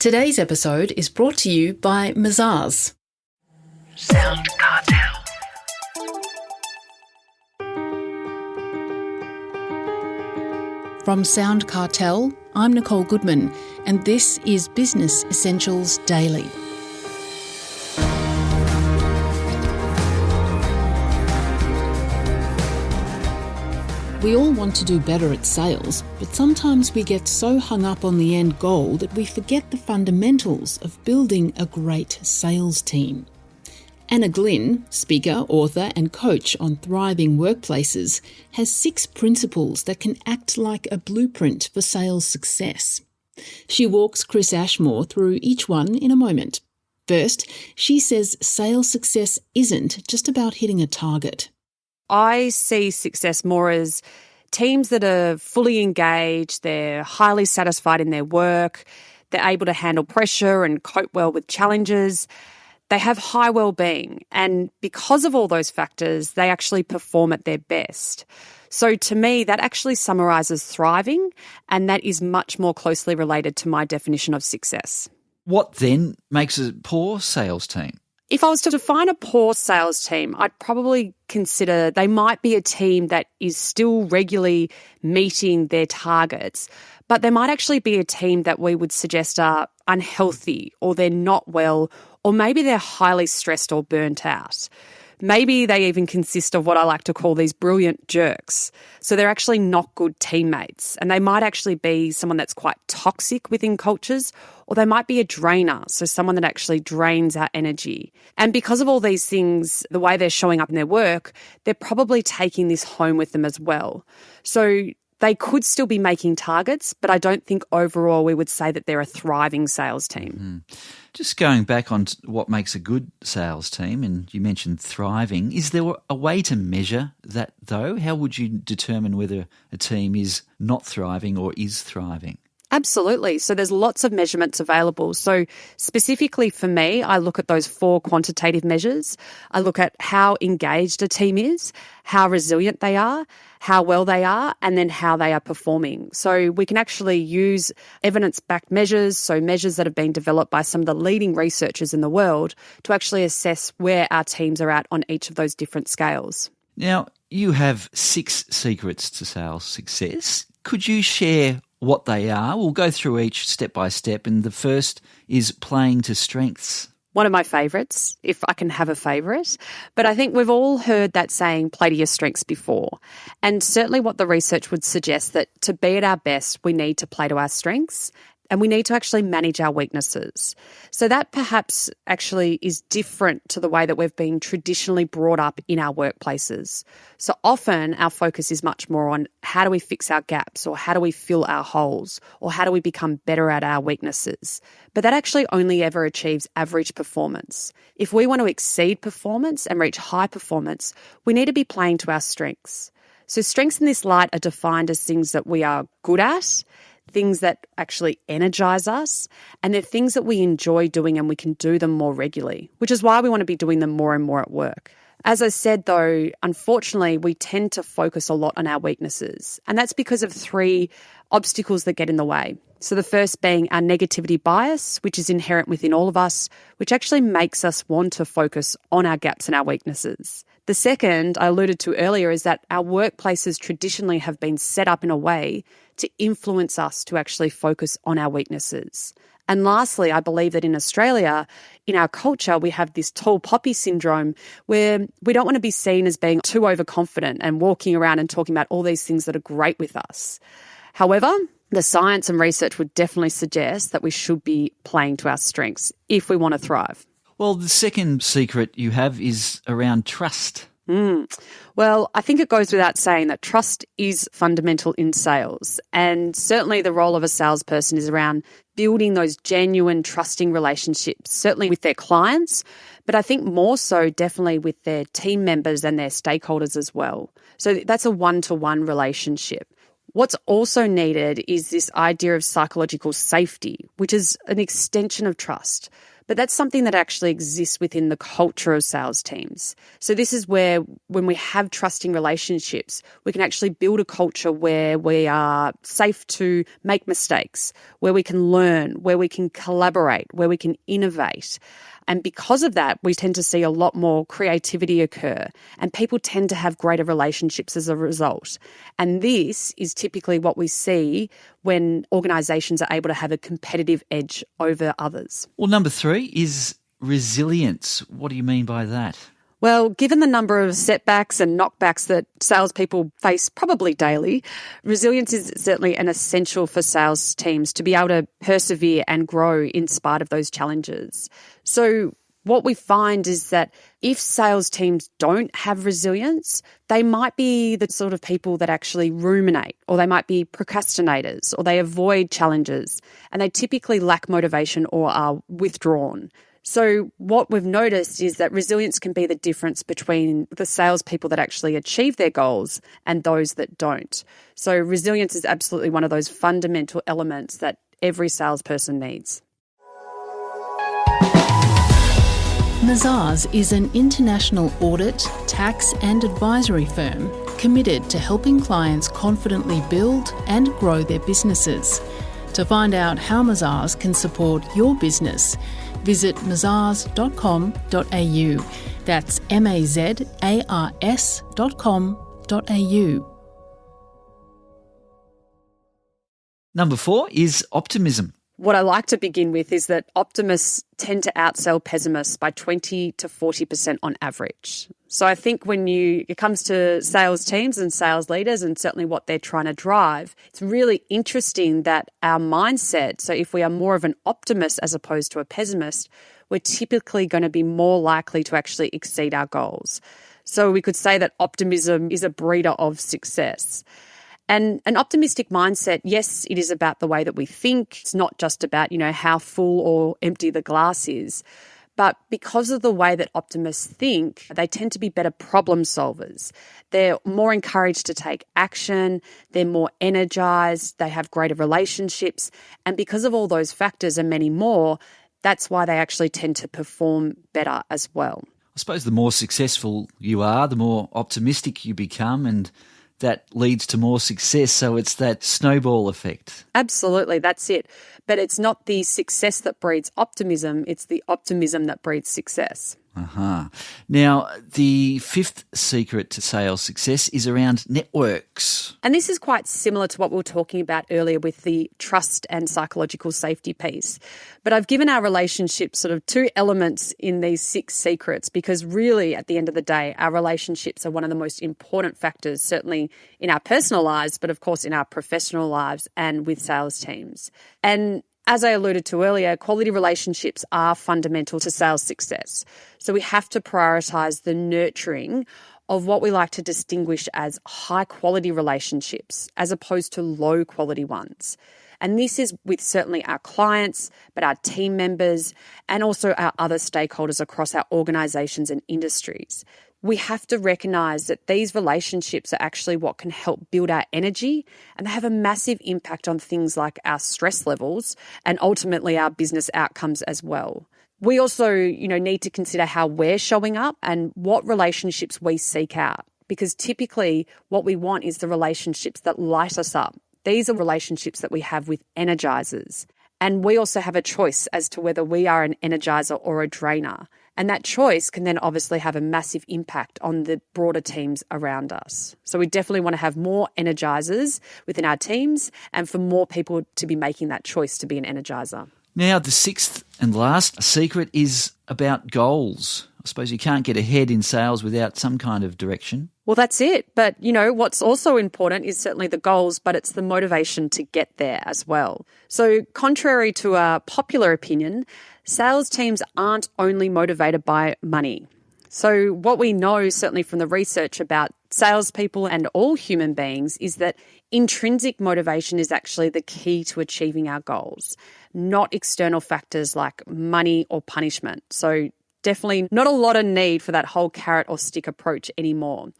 Today's episode is brought to you by Mazars. SoundCartel. From SoundCartel, I'm Nicole Goodman, and this is Business Essentials Daily. We all want to do better at sales, but sometimes we get so hung up on the end goal that we forget the fundamentals of building a great sales team. Anna Glynn, speaker, author and coach on thriving workplaces, has 6 principles that can act like a blueprint for sales success. She walks Chris Ashmore through each one in a moment. First, she says sales success isn't just about hitting a target. I see success more as teams that are fully engaged, they're highly satisfied in their work, they're able to handle pressure and cope well with challenges. They have high well-being, and because of all those factors, they actually perform at their best. So to me, that actually summarises thriving, and that is much more closely related to my definition of success. What then makes a poor sales team? If I was to define a poor sales team, I'd probably consider they might be a team that is still regularly meeting their targets, but they might actually be a team that we would suggest are unhealthy, or they're not well, or maybe they're highly stressed or burnt out. Maybe they even consist of what I like to call these brilliant jerks. So they're actually not good teammates, and they might actually be someone that's quite toxic within cultures, or they might be a drainer, so someone that actually drains our energy. And because of all these things, the way they're showing up in their work, they're probably taking this home with them as well. So they could still be making targets, but I don't think overall we would say that they're a thriving sales team. Just going back on what makes a good sales team, and you mentioned thriving, is there a way to measure that though? How would you determine whether a team is not thriving or is thriving? Absolutely. So there's lots of measurements available. So specifically for me, I look at those 4 quantitative measures. I look at how engaged a team is, how resilient they are, how well they are, and then how they are performing. So we can actually use evidence-backed measures, so measures that have been developed by some of the leading researchers in the world to actually assess where our teams are at on each of those different scales. Now, you have 6 secrets to sales success. Could you share what they are? We'll go through each step by step, and the first is playing to strengths. One of my favourites, if I can have a favourite. But I think we've all heard that saying, play to your strengths before. And certainly what the research would suggest that to be at our best, we need to play to our strengths, and we need to actually manage our weaknesses. So that perhaps actually is different to the way that we've been traditionally brought up in our workplaces. So often our focus is much more on how do we fix our gaps, or how do we fill our holes, or how do we become better at our weaknesses. But that actually only ever achieves average performance. If we want to exceed performance and reach high performance, we need to be playing to our strengths. So strengths in this light are defined as things that we are good at, things that actually energize us, and they're things that we enjoy doing and we can do them more regularly, which is why we want to be doing them more and more at work. As I said, though, unfortunately, we tend to focus a lot on our weaknesses, and that's because of 3 obstacles that get in the way. So the first being our negativity bias, which is inherent within all of us, which actually makes us want to focus on our gaps and our weaknesses. The second, I alluded to earlier, is that our workplaces traditionally have been set up in a way to influence us to actually focus on our weaknesses. And lastly, I believe that in Australia, in our culture, we have this tall poppy syndrome where we don't want to be seen as being too overconfident and walking around and talking about all these things that are great with us. However, the science and research would definitely suggest that we should be playing to our strengths if we want to thrive. Well, the second secret you have is around trust. Well, I think it goes without saying that trust is fundamental in sales. And certainly the role of a salesperson is around building those genuine, trusting relationships, certainly with their clients, but I think more so definitely with their team members and their stakeholders as well. So that's a one-to-one relationship. What's also needed is this idea of psychological safety, which is an extension of trust. But that's something that actually exists within the culture of sales teams. So this is where, when we have trusting relationships, we can actually build a culture where we are safe to make mistakes, where we can learn, where we can collaborate, where we can innovate. And because of that, we tend to see a lot more creativity occur, and people tend to have greater relationships as a result. And this is typically what we see when organisations are able to have a competitive edge over others. Well, number 3 is resilience. What do you mean by that? Well, given the number of setbacks and knockbacks that salespeople face probably daily, resilience is certainly an essential for sales teams to be able to persevere and grow in spite of those challenges. So what we find is that if sales teams don't have resilience, they might be the sort of people that actually ruminate, or they might be procrastinators, or they avoid challenges, and they typically lack motivation or are withdrawn. So what we've noticed is that resilience can be the difference between the salespeople that actually achieve their goals and those that don't. So resilience is absolutely one of those fundamental elements that every salesperson needs. Mazars is an international audit, tax and advisory firm committed to helping clients confidently build and grow their businesses. To find out how Mazars can support your business, visit mazars.com.au. That's mazars.com.au. Number 4 is optimism. What I like to begin with is that optimists tend to outsell pessimists by 20 to 40% on average. So I think when it comes to sales teams and sales leaders, and certainly what they're trying to drive, it's really interesting that our mindset, so if we are more of an optimist as opposed to a pessimist, we're typically going to be more likely to actually exceed our goals. So we could say that optimism is a breeder of success. And an optimistic mindset, yes, it is about the way that we think. It's not just about, how full or empty the glass is. But because of the way that optimists think, they tend to be better problem solvers. They're more encouraged to take action. They're more energized. They have greater relationships. And because of all those factors and many more, that's why they actually tend to perform better as well. I suppose the more successful you are, the more optimistic you become, and that leads to more success. So it's that snowball effect. Absolutely, that's it. But it's not the success that breeds optimism, it's the optimism that breeds success. Now, the 5th secret to sales success is around networks. And this is quite similar to what we were talking about earlier with the trust and psychological safety piece. But I've given our relationships sort of 2 elements in these 6 secrets, because really, at the end of the day, our relationships are one of the most important factors, certainly in our personal lives, but of course in our professional lives and with sales teams. And as I alluded to earlier, quality relationships are fundamental to sales success. So we have to prioritise the nurturing of what we like to distinguish as high-quality relationships as opposed to low-quality ones. And this is with certainly our clients, but our team members, and also our other stakeholders across our organisations and industries. We have to recognise that these relationships are actually what can help build our energy, and they have a massive impact on things like our stress levels and ultimately our business outcomes as well. We also, need to consider how we're showing up and what relationships we seek out, because typically what we want is the relationships that light us up. These are relationships that we have with energizers. And we also have a choice as to whether we are an energizer or a drainer. And that choice can then obviously have a massive impact on the broader teams around us. So we definitely want to have more energizers within our teams, and for more people to be making that choice to be an energizer. Now, the 6th and last secret is about goals. I suppose you can't get ahead in sales without some kind of direction. Well, that's it. But, what's also important is certainly the goals, but it's the motivation to get there as well. So contrary to a popular opinion, sales teams aren't only motivated by money. So what we know certainly from the research about salespeople and all human beings is that intrinsic motivation is actually the key to achieving our goals, not external factors like money or punishment. So definitely not a lot of need for that whole carrot or stick approach anymore.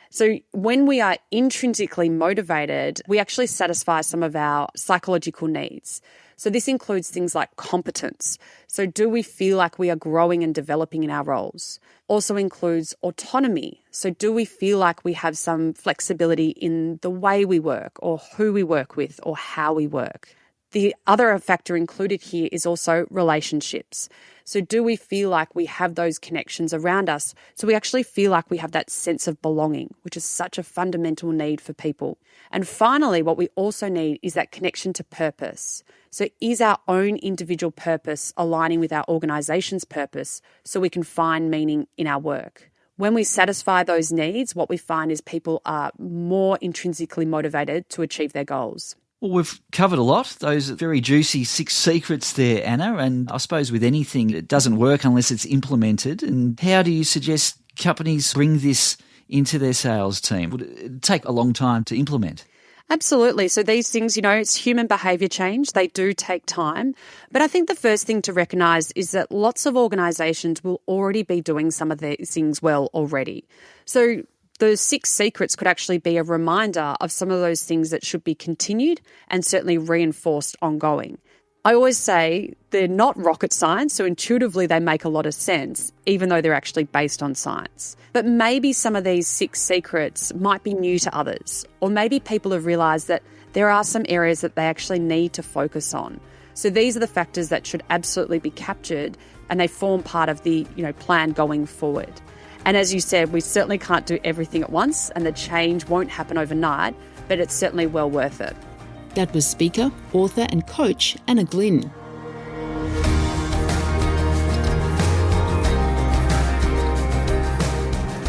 So when we are intrinsically motivated, we actually satisfy some of our psychological needs. So this includes things like competence. So do we feel like we are growing and developing in our roles? Also includes autonomy. So do we feel like we have some flexibility in the way we work or who we work with or how we work? The other factor included here is also relationships. So do we feel like we have those connections around us? So we actually feel like we have that sense of belonging, which is such a fundamental need for people. And finally, what we also need is that connection to purpose. So is our own individual purpose aligning with our organisation's purpose so we can find meaning in our work? When we satisfy those needs, what we find is people are more intrinsically motivated to achieve their goals. Well, we've covered a lot, those very juicy 6 secrets there, Anna, and I suppose with anything, it doesn't work unless it's implemented. And how do you suggest companies bring this into their sales team? Would it take a long time to implement? Absolutely. So these things, it's human behaviour change. They do take time. But I think the first thing to recognise is that lots of organisations will already be doing some of these things well already. So those 6 secrets could actually be a reminder of some of those things that should be continued and certainly reinforced ongoing. I always say they're not rocket science, so intuitively they make a lot of sense, even though they're actually based on science. But maybe some of these 6 secrets might be new to others, or maybe people have realised that there are some areas that they actually need to focus on. So these are the factors that should absolutely be captured, and they form part of the plan going forward. And as you said, we certainly can't do everything at once, and the change won't happen overnight, but it's certainly well worth it. That was speaker, author and coach Anna Glynn.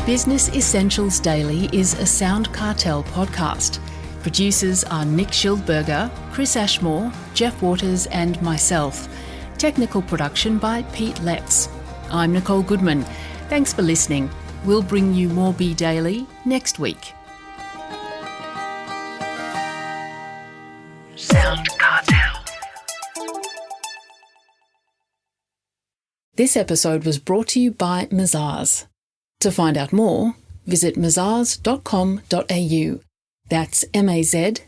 Business Essentials Daily is a SoundCartel podcast. Producers are Nick Schildberger, Chris Ashmore, Jeff Waters and myself. Technical production by Pete Letts. I'm Nicole Goodman. Thanks for listening. We'll bring you more Be Daily next week. SoundCartel. This episode was brought to you by Mazars. To find out more, visit mazars.com.au. That's mazars.com.au.